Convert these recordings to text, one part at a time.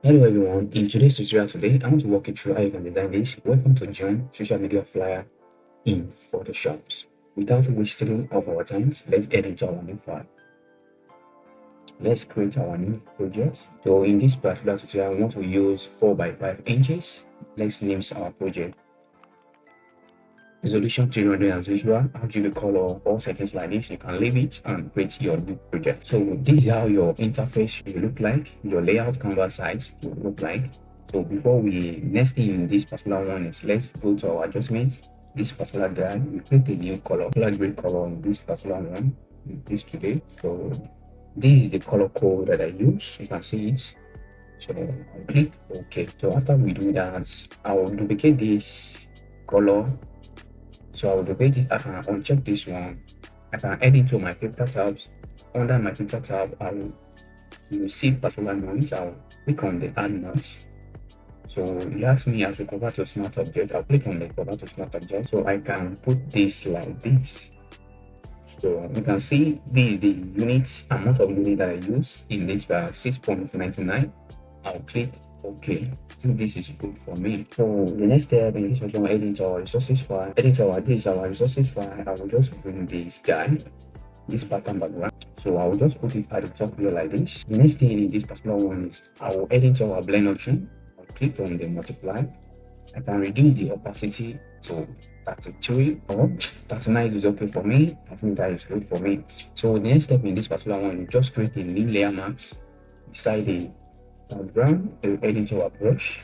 Hello everyone, in today's tutorial today, I want to walk you through how you can design this welcome to June social media flyer in Photoshop. Without wasting of our time, let's head into our new file. Let's create our new project. So in this particular tutorial, I want to use 4 by 5 inches. Let's name our project. Resolution 300 as usual, RGB color, all settings like this. You can leave it and create your new project. So this is how your interface will look like, your layout canvas size will look like. So before we next thing in this particular one is let's go to our adjustments. This particular guy, we create a new color gray color in this particular one, this today. So this is the color code that I use. You can see it. So I click OK. So after we do that, I will duplicate this color. So I will duplicate it. I can uncheck this one. I can add it to my filter tabs. Under my filter tab, you will see particular noise. I'll click on the add noise. So you ask me how to convert to smart object. I'll click on the convert to smart object. So I can put this like this. So you can see the units amount of unit that I use in this 6.99. I'll click OK. I think this is good for me. So the next step in this one, edit our resources file. This is our resources file. I will just bring this guy, this pattern background. So I will just put it at the top here like this. The next thing in this particular one is I will edit our blend option. I'll click on the multiply. I can reduce the opacity to 33 or 39 is okay for me. I think that is good for me. So the next step in this particular one, you just create a new layer mask beside the background. You edit our brush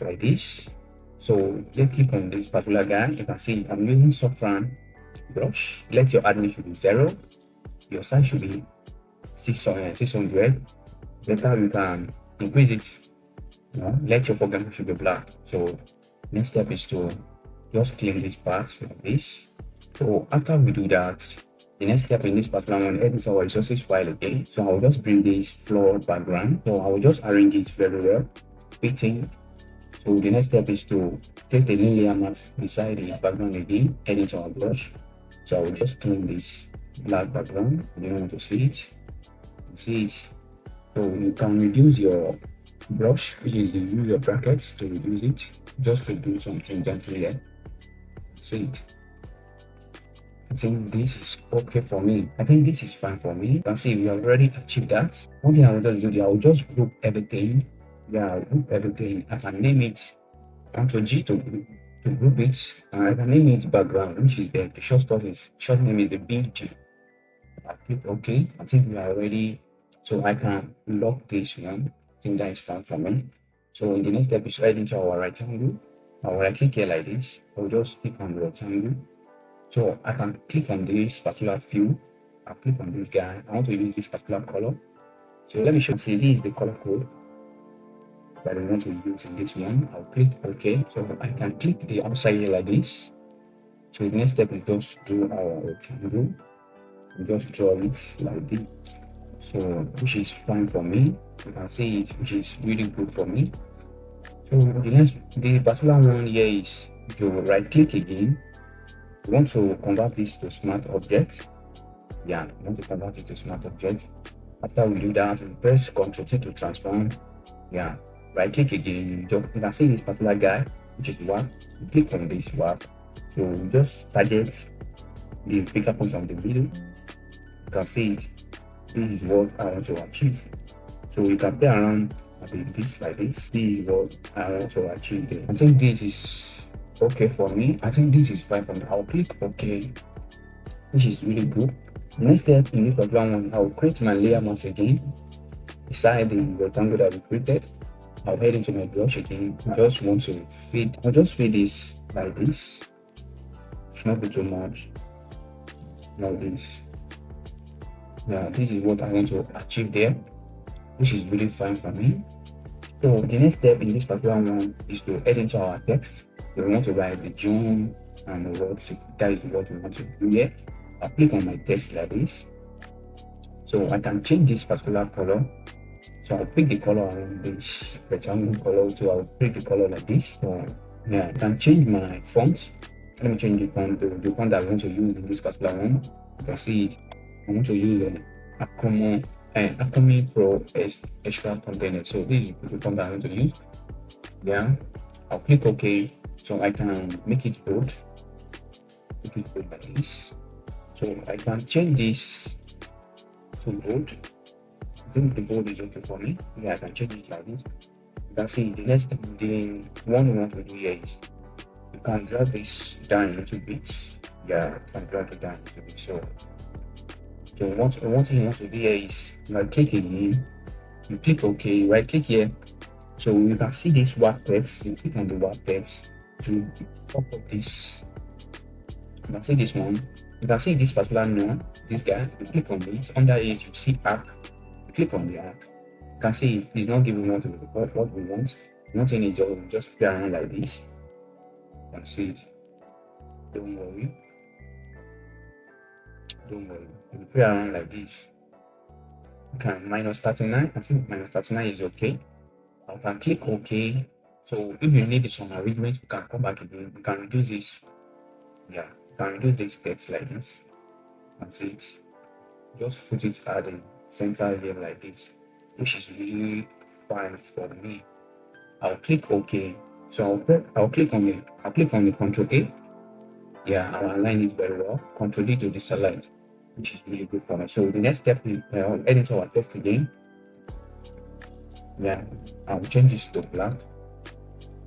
like this. So let's click on this particular guy. You can see I'm using soft round brush. Let your admin should be 0. Your size should be 600. Later you can increase it. Let your foreground should be black. So next step is to just clean this part like this. So after we do that, the next step in this particular one, edit our resources file again. So I will just bring this floor background. So I will just arrange it very well, fitting. So the next step is to take the new layer mask beside the background again, edit our brush. So I will just clean this black background. You don't want to see it. So you can reduce your brush, which is use your brackets to reduce it, just to do something gently here. See it. I think this is okay for me. I think this is fine for me. You can see we have already achieved that. One thing I will just do, I will just group everything. Group everything. I can name it Ctrl G to group it. I can name it background, which is the short name is the BG. I click OK. I think we are ready. So I can lock this one. I think that is fine for me. So in the next step is right into our rectangle. I will click here like this. I will just click on the rectangle. So I can click on this particular view. I'll click on this guy. I want to use this particular color. So let me show you. See, this is the color code that we want to use in this one. I'll click OK. So I can click the outside here like this. So the next step is just draw our rectangle. We just draw it like this. So which is fine for me. You can see it, which is really good for me. So the particular one here is to right click again. We want to convert this to smart object. We want to convert it to smart object. After we do that, we press Ctrl T to transform. Right click again. You can see this particular guy, which is warp. You click on this warp. So we just target the bigger point of the video. You can see it. This is what I want to achieve. So you can play around with this like this. This is what I want to achieve there. I think this is okay for me. I think this is fine for me. I'll click OK, which is really good. The next step in this particular one, I'll create my layer mask again beside the rectangle that we created. I'll head into my brush again. Just want to feed. I'll just feed this like this. Should not be too much. Like this. This is what I want to achieve there, which is really fine for me. So the next step in this particular one is to edit our text. We want to write the June and the words. That is what we want to do here. I'll click on my text like this. So I can change this particular color. So I'll pick the color around this rectangle color. So I'll pick the color like this. So I can change my font. Let me change the font to the font that I want to use in this particular one. You can see it. I want to use a common and Acme Pro extra container. So this is the font that I'm going to use. Yeah, I'll click OK, so I can make it bold. Make it bold like this. So I can change this to bold. I think the bold is okay for me. Yeah, I can change it like this. You can see the next thing, the one we want to do here is you can drag this down a little bit. Yeah, you can drag it down a little bit. So one thing you want to do here is you click again, you click OK, right click here. So you can see this warp text. You click on the warp text to pop up this. You can see this one. You can see this particular node, this guy. You click on it. Under it, you see arc. You click on the arc. You can see it's not giving what we want. Nothing is just play around like this. You can see it. Don't worry. Don't worry. You play around like this. You can minus 39. I think minus 39 is okay. I can click OK. So if you need some arrangement, you can come back again. You can reduce this. Yeah, you can reduce this text like this. And see it. Just put it at the center here like this, which is really fine for me. I'll click OK. So I'll click on the Control A. Yeah, I'll align it very well. Control D to deselect, which is really good for me. So the next step is edit our text again. Yeah, I'll change this to black,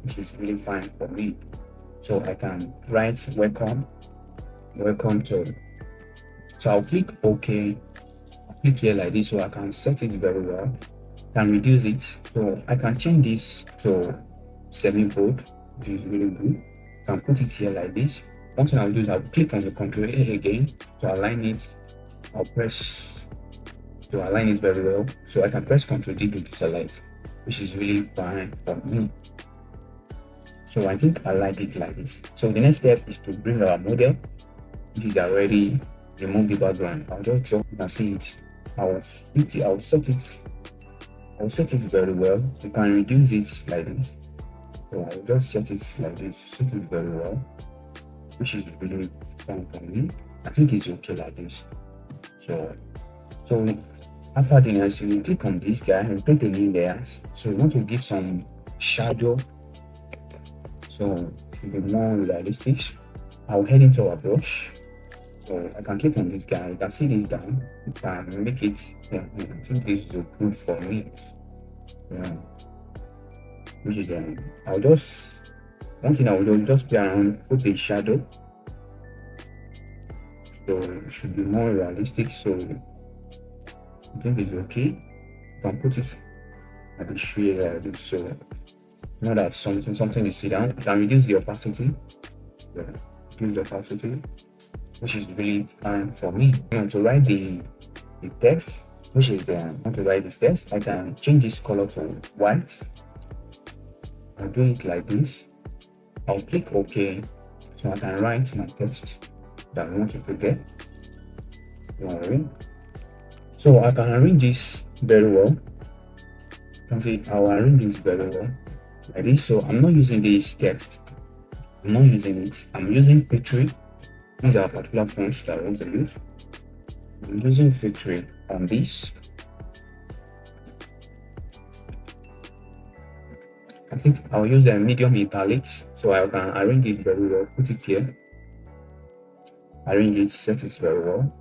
which is really fine for me. So I can write welcome to. So I'll click OK. I'll click here like this, so I can set it very well. Can reduce it, so I can change this to semi-bold, which is really good. Can put it here like this. One thing I'll do is I'll click on the Control A again to align it. I'll press to align it very well, so I can press Control D to deselect, which is really fine for me. So I think I like it like this. So the next step is to bring our model, which is already remove the background. I'll just drop. You can see it. I'll fit it. I'll set it very well. You can reduce it like this. So I'll just set it like this. Set it very well, which is really fine for me. I think it's okay like this. So after the next, you click on this guy and click the new layers. So you want to give some shadow. So it should be more realistic. I'll head into our brush. So I can click on this guy. You can see this down. You can make it. Yeah, I think this is good for me. Yeah. Which is I'll just one thing I will do just play around, put a shadow. So it should be more realistic. So I think it's okay. You can put it at the shade so now that something is sit down. You can reduce the opacity. Yeah, reduce the opacity, which is really fine for me. I want to write the text, which is I want to write this text. I can change this color to white. I'll do it like this. I'll click OK, so I can write my text that I want to put there. So I can arrange this very well. You can see I'll arrange this very well like this. So I'm not using this text. I'm not using it. I'm using Factory. These are particular fonts that I want to use. I'm using Factory on this. I think I'll use the medium italics, so I can arrange it very well. Put it here. Arrange it, set it very well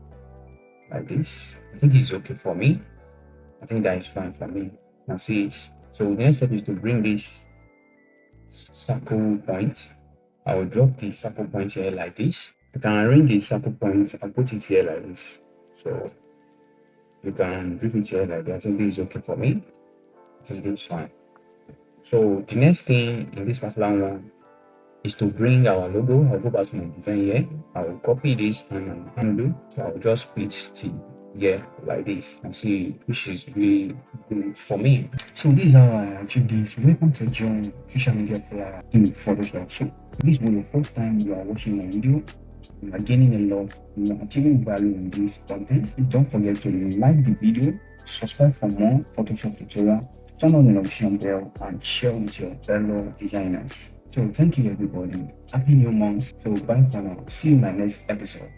like this. I think it's okay for me. I think that is fine for me. You can see it. So the next step is to bring this circle point. I will drop the circle point here like this. You can arrange the circle point and put it here like this. So you can drop it here like that. I think this is okay for me. I think this is fine. So the next thing in this particular one is to bring our logo. I'll go back to my design here. I will copy this and undo. So I'll just paste it here like this and see, which is really good for me. So this is how I achieve this. Welcome to join social media flyer in Photoshop. So if this was your first time you are watching my video, you are gaining a lot, you are achieving value in this content. Don't forget to like the video, subscribe for more Photoshop tutorial, turn on the notification bell and share with your fellow designers. So thank you everybody. Happy new month. So bye for now. See you in my next episode.